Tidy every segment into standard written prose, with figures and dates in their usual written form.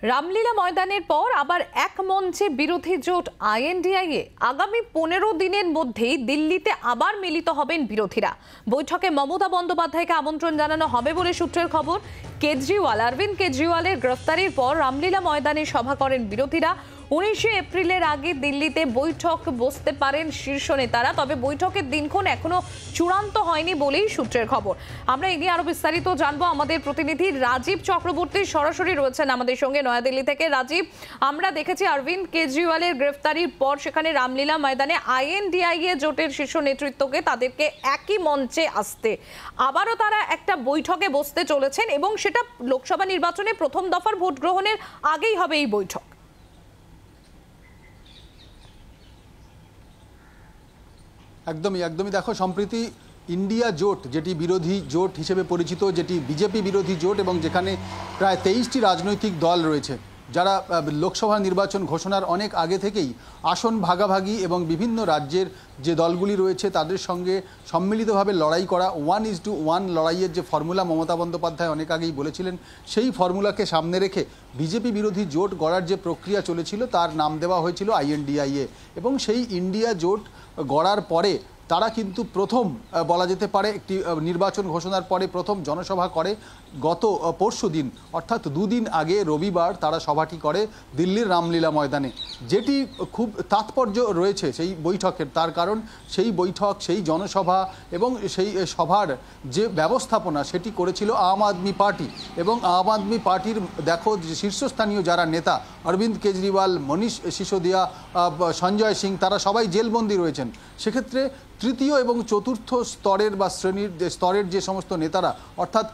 রামলীলা ময়দানের পর আবার এক মঞ্চে বিরোধী জোট আইএনডিআইএ। আগামী 15 দিনের মধ্যেই দিল্লিতে আবার মিলিত হবেন বিরোধীরা। বৈঠকে মমতা বন্দ্যোপাধ্যায়কে আমন্ত্রণ জানানো হবে বলে সূত্রের খবর। অরবিন্দ কেজরিওয়ালের গ্রেফতারির পর রামলীলা ময়দানে সভা করেন বিরোধীরা। 19 এপ্রিলের আগে দিল্লিতে বৈঠক বসতে পারেন শীর্ষ নেতারা, তবে বৈঠকের দিনক্ষণ এখনো চূড়ান্ত হয়নি বলেই সূত্রের খবর। আমরা এগিয়ে আরো বিস্তারিত জানবো। আমাদের প্রতিনিধি রাজীব চক্রবর্তী সরাসরি রয়েছেন আমাদের সঙ্গে নয়াদিল্লি থেকে। রাজীব, আমরা দেখেছি অরবিন্দ কেজরিওয়ালের গ্রেফতারির পর সেখানে রামলীলা ময়দানে আইএনডিআইএ জোটের শীর্ষ নেতৃত্বকে তাদেরকে একই মঞ্চে আসতে, আবারও তারা একটা বৈঠকে বসতে চলেছেন এবং সেটা লোকসভা নির্বাচনে প্রথম দফার ভোট গ্রহণের আগেই হবে এই বৈঠক। একদমই দেখো, সম্প্রতি ইন্ডিয়া জোট, যেটি বিরোধী জোট হিসেবে পরিচিত, যেটি বিজেপি বিরোধী জোট এবং যেখানে প্রায় 23টি রাজনৈতিক দল রয়েছে, যারা লোকসভা নির্বাচন ঘোষণার অনেক আগে থেকেই আসন ভাগাভাগি এবং বিভিন্ন রাজ্যের যে দলগুলি রয়েছে তাদের সঙ্গে সম্মিলিতভাবে লড়াই করা, 1:1 লড়াইয়ের যে ফর্মুলা মমতা বন্দ্যোপাধ্যায় অনেক আগেই বলেছিলেন, সেই ফর্মুলাকে সামনে রেখে বিজেপি বিরোধী জোট গড়ার যে প্রক্রিয়া চলেছিল তার নাম দেওয়া হয়েছিল আইএনডিআইএ। এবং সেই ইন্ডিয়া জোট গড়ার পরে তারা কিন্তু প্রথম বলা যেতে পারে একটি নির্বাচন ঘোষণার পরে প্রথম জনসভা করে গত পরশু দিন, অর্থাৎ দুদিন আগে রবিবার তারা সভাটি করে দিল্লির রামলীলা ময়দানে। যেটি খুব তাৎপর্য রয়েছে সেই বৈঠকের, তার কারণ সেই বৈঠক, সেই জনসভা এবং সেই সভার যে ব্যবস্থাপনা সেটি করেছিল আম আদমি পার্টি। এবং আম আদমি পার্টির দেখো যে শীর্ষস্থানীয় যারা নেতা, অরবিন্দ কেজরিওয়াল, মনীষ সিসোদিয়া, সঞ্জয় সিং, তারা সবাই জেলবন্দি রয়েছেন। সেক্ষেত্রে তৃতীয় এবং চতুর্থ স্তরের বা স্তরের যে সমস্ত নেতারা, অর্থাৎ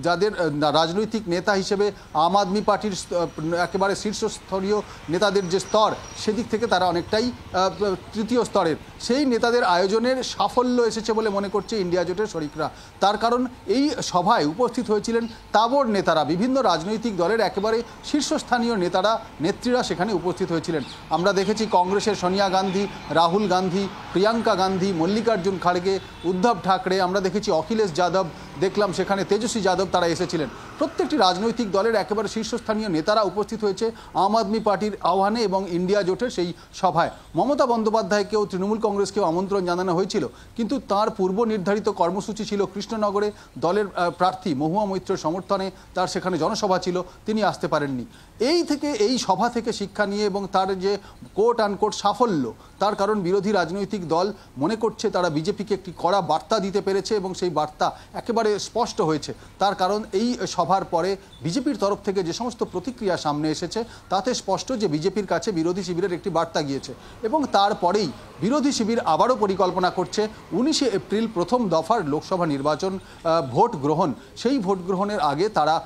যাদের রাজনৈতিক নেতা হিসেবে আম আদমি পার্টির একেবারে শীর্ষস্তরীয় নেতাদের যে স্তর, সেদিক থেকে তারা অনেকটাই তৃতীয় স্তরের, সেই নেতাদের আয়োজনের সাফল্য এসেছে বলে মনে করছে ইন্ডিয়া জোটের শরিকরা। তার কারণ এই সভায় উপস্থিত হয়েছিলেন তাবর নেতারা, বিভিন্ন রাজনৈতিক দলের একেবারে শীর্ষস্থানীয় নেতারা, নেত্রীরা সেখানে উপস্থিত হয়েছিলেন। আমরা দেখেছি কংগ্রেসের সোনিয়া গান্ধী, রাহুল গান্ধী, প্রিয়াঙ্কা গান্ধী, মল্লিকার্জুন খাড়গে, উদ্ধব ঠাকরে, আমরা দেখেছি অখিলেশ যাদব, দেখলাম সেখানে তেজস্বী যাদব, তারা এসেছিলেন। প্রত্যেকটি রাজনৈতিক দলের একেবারে শীর্ষস্থানীয় নেতারা উপস্থিত হয়েছে আম আদমি পার্টির আহ্বানে এবং ইন্ডিয়া জোটের সেই সভায়। মমতা বন্দ্যোপাধ্যায়কেও তৃণমূল কংগ্রেসকেও আমন্ত্রণ জানানো হয়েছিল, কিন্তু তার পূর্ব নির্ধারিত কর্মসূচি ছিল কৃষ্ণনগরে দলের প্রার্থী মহুয়া মৈত্রের সমর্থনে তার সেখানে জনসভা ছিল, তিনি আসতে পারেননি। এই সভা থেকে শিক্ষা নিয়ে এবং তার যে কোট আনকোট সাফল্য, তার কারণ বিরোধী রাজনৈতিক দল মনে করছে তারা বিজেপিকে একটি কড়া বার্তা দিতে পেরেছে এবং সেই বার্তা একেবারে স্পষ্ট হয়েছে। তার কারণ এই সভার পরে বিজেপির তরফ থেকে যে সমস্ত প্রতিক্রিয়া সামনে এসেছে তাতে স্পষ্ট যে বিজেপির কাছে বিরোধী শিবিরের একটি বার্তা গিয়েছে। এবং তারপরেই বিরোধী শিবির আবারও পরিকল্পনা করছে 19 এপ্রিল প্রথম দফার লোকসভা নির্বাচন ভোট গ্রহণ, সেই ভোট গ্রহণের আগে তারা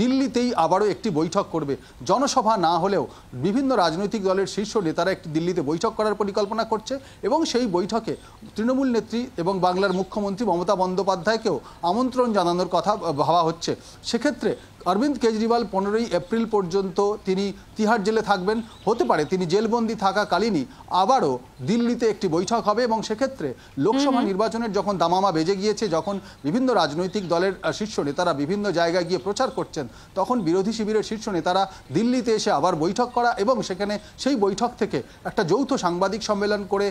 দিল্লিতেই আবারও একটি বৈঠক করবে। জনসভা না হলেও বিভিন্ন রাজনৈতিক দলের শীর্ষ নেতারা একটি দিল্লিতে বৈঠক করার পরিকল্পনা করছে এবং সেই বৈঠকে তৃণমূল নেত্রী এবং বাংলার মুখ্যমন্ত্রী মমতা বন্দ্যোপাধ্যায়কেও আমন্ত্রণ জানানোর কথা ভাবা হচ্ছে। সেক্ষেত্রে অরবিন্দ কেজরিওয়াল 15 এপ্রিল পর্যন্ত তিনি তিহার জেলে থাকবেন, হতে পারে তিনি জেলবন্দি থাকাকালীনই আবারও দিল্লিতে একটি বৈঠক হবে। এবং সেক্ষেত্রে লোকসভা নির্বাচনের যখন দামামা বেজে গিয়েছে, যখন বিভিন্ন রাজনৈতিক দলের শীর্ষ নেতারা বিভিন্ন জায়গায় গিয়ে প্রচার করছেন, তখন বিরোধী শিবিরের শীর্ষ নেতারা দিল্লিতে এসে আবার বৈঠক করা এবং সেখানে সেই বৈঠক থেকে একটা যৌথ সাংবাদিক সম্মেলন করে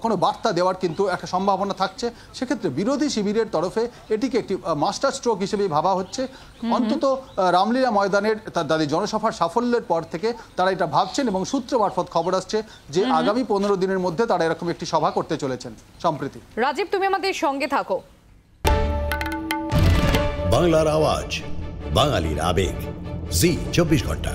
কোনো বার্তা দেওয়ার কিন্তু একটা সম্ভাবনা থাকছে। সেক্ষেত্রে বিরোধী শিবিরের তরফে এটিকে একটি মাস্টার স্ট্রোক হিসেবে ভাবা হচ্ছে। অন্তত রামলীলা ময়দানের তাদের জনসভার সাফল্যের পর থেকে তারা এটা ভাবছেন এবং সূত্র মারফত খবর আসছে যে আগামী 15 দিনের মধ্যে তারা এরকম একটি সভা করতে চলেছেন। সম্প্রীতি। রাজীব, তুমি আমাদের সঙ্গে থাকো। বাংলার আওয়াজ, বাঙালির আবেগ, জি 24 ঘন্টা।